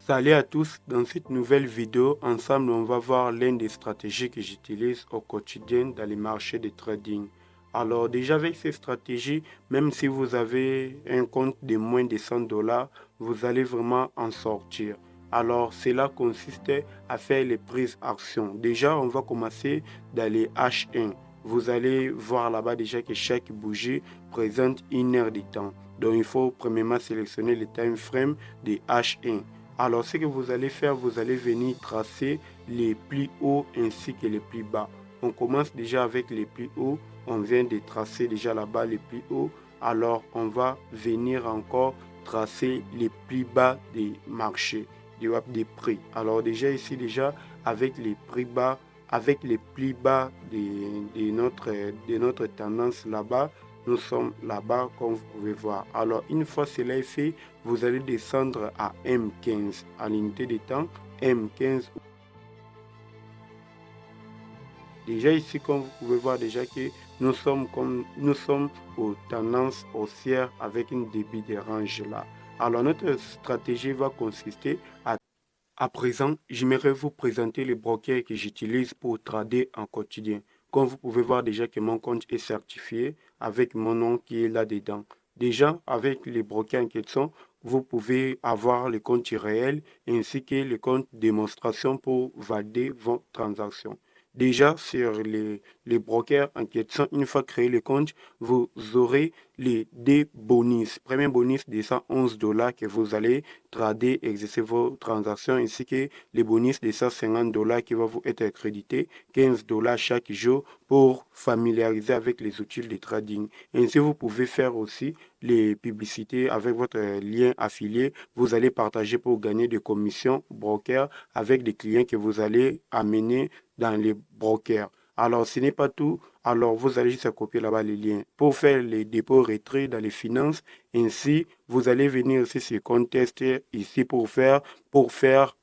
Salut à tous, dans cette nouvelle vidéo, ensemble on va voir l'une des stratégies que j'utilise au quotidien dans les marchés de trading. Alors déjà avec ces stratégies, même si vous avez un compte de moins de 100 dollars, vous allez vraiment en sortir. Alors cela consistait à faire les prises actions. Déjà on va commencer dans les H1. Vous allez voir là-bas déjà que chaque bougie présente une heure de temps. Donc il faut premièrement sélectionner le time frame de H1. Alors, ce que vous allez faire, vous allez venir tracer les plus hauts ainsi que les plus bas. On commence déjà avec les plus hauts. On vient de tracer déjà là-bas les plus hauts. Alors, on va venir encore tracer les plus bas des marchés, des prix. Alors, déjà ici, déjà, avec les prix bas, avec les plus bas de notre tendance là-bas, nous sommes là-bas, comme vous pouvez voir. Alors, une fois cela est fait, vous allez descendre à M15, à l'unité de temps, M15. Déjà ici, comme vous pouvez voir déjà que nous sommes aux tendances haussières avec une débit de range là. Alors, notre stratégie va consister à présent, j'aimerais vous présenter les brokers que j'utilise pour trader en quotidien. Comme vous pouvez voir déjà que mon compte est certifié avec mon nom qui est là-dedans. Déjà, avec les brokers en question, vous pouvez avoir le compte réel ainsi que le compte démonstration pour valider vos transactions. Déjà, sur les brokers en question, une fois créé le compte, vous aurez les deux bonus. Premier bonus de 111 dollars que vous allez trader, exercer vos transactions, ainsi que les bonus de 150 dollars qui vont vous être crédités, 15 dollars chaque jour pour familiariser avec les outils de trading. Ainsi, vous pouvez faire aussi les publicités avec votre lien affilié. Vous allez partager pour gagner des commissions broker avec des clients que vous allez amener dans les brokers. Alors, ce n'est pas tout. Alors, vous allez juste copier là-bas les liens pour faire les dépôts retraits dans les finances. Ainsi, vous allez venir aussi sur Contest ici pour faire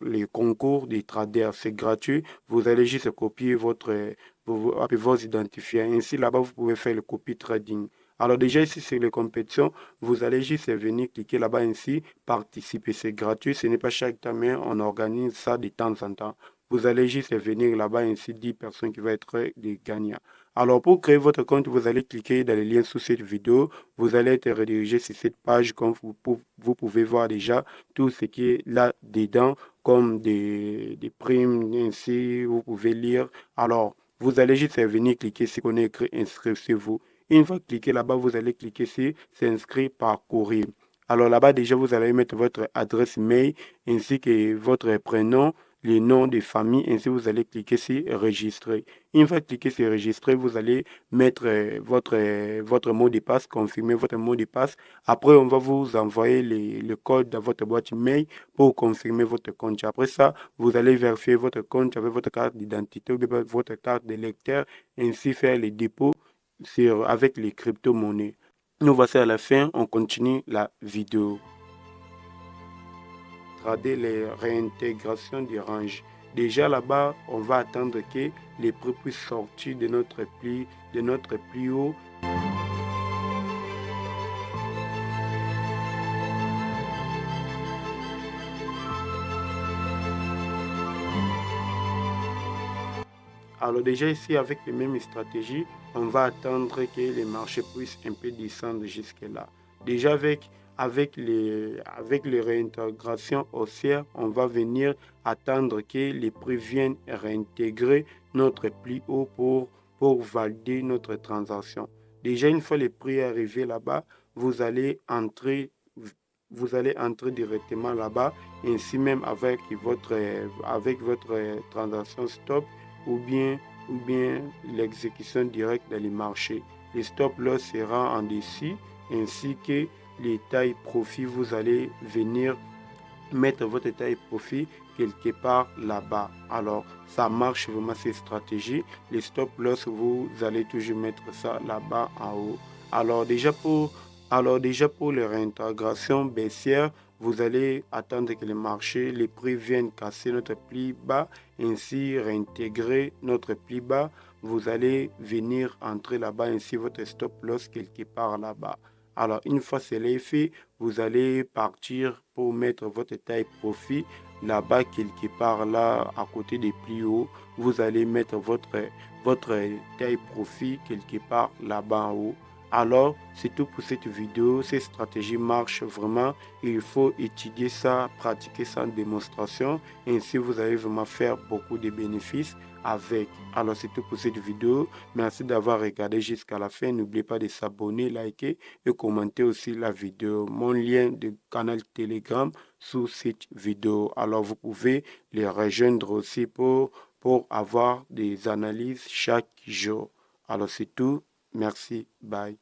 les concours des traders. C'est gratuit. Vous allez juste copier vos identifiants. Ainsi, là-bas, vous pouvez faire le copy trading. Alors déjà ici sur les compétitions, vous allez juste venir cliquer là-bas ainsi, participer, c'est gratuit, ce n'est pas chaque temps, mais on organise ça de temps en temps. Vous allez juste venir là-bas ainsi 10 personnes qui vont être des gagnants. Alors pour créer votre compte, vous allez cliquer dans les liens sous cette vidéo, vous allez être redirigé sur cette page comme vous pouvez voir déjà tout ce qui est là-dedans comme des primes, ainsi vous pouvez lire. Alors vous allez juste venir cliquer sur qu'on est écrit inscrivez-vous. Une fois cliqué là-bas, vous allez cliquer sur s'inscrire par courrier. Alors là-bas, déjà, vous allez mettre votre adresse mail ainsi que votre prénom, le nom de famille, ainsi vous allez cliquer sur enregistrer. Une fois cliqué sur enregistrer, vous allez mettre votre mot de passe, confirmer votre mot de passe. Après, on va vous envoyer le code dans votre boîte mail pour confirmer votre compte. Après ça, vous allez vérifier votre compte avec votre carte d'identité ou bien votre carte de lecteur, ainsi faire les dépôts avec les crypto-monnaies. Nous voici à la fin, on continue la vidéo. Trader les réintégrations des ranges. Déjà là-bas, on va attendre que les prix puissent sortir de notre plus haut. Alors déjà ici, avec les mêmes stratégies, on va attendre que les marchés puissent un peu descendre jusque-là. Déjà avec les réintégrations haussières, on va venir attendre que les prix viennent réintégrer notre plus haut pour valider notre transaction. Déjà, une fois les prix arrivés là-bas, vous allez entrer, vous allez entrer directement là-bas, ainsi même avec votre transaction stop ou bien l'exécution directe dans les marchés. Le stop loss sera en dessus ainsi que les tailles profit. Vous allez venir mettre votre taille profit quelque part là-bas. Alors, ça marche vraiment ces stratégies. Les stop loss, vous allez toujours mettre ça là-bas en haut. Alors déjà pour les réintégrations baissières, vous allez attendre que les prix viennent casser notre prix bas, ainsi réintégrer notre prix bas. Vous allez venir entrer là-bas, ainsi votre stop loss quelque part là-bas. Alors, une fois cela est fait, vous allez partir pour mettre votre taille profit là-bas, quelque part là, à côté des plus hauts, vous allez mettre votre taille profil quelque part là-bas en haut. Alors, c'est tout pour cette vidéo. Cette stratégie marche vraiment. Il faut étudier ça, pratiquer ça en démonstration. Ainsi, vous allez vraiment faire beaucoup de bénéfices avec. Alors, c'est tout pour cette vidéo. Merci d'avoir regardé jusqu'à la fin. N'oubliez pas de s'abonner, liker et commenter aussi la vidéo. Mon lien de canal Telegram sous cette vidéo. Alors, vous pouvez les rejoindre aussi pour avoir des analyses chaque jour. Alors, c'est tout. Merci. Bye.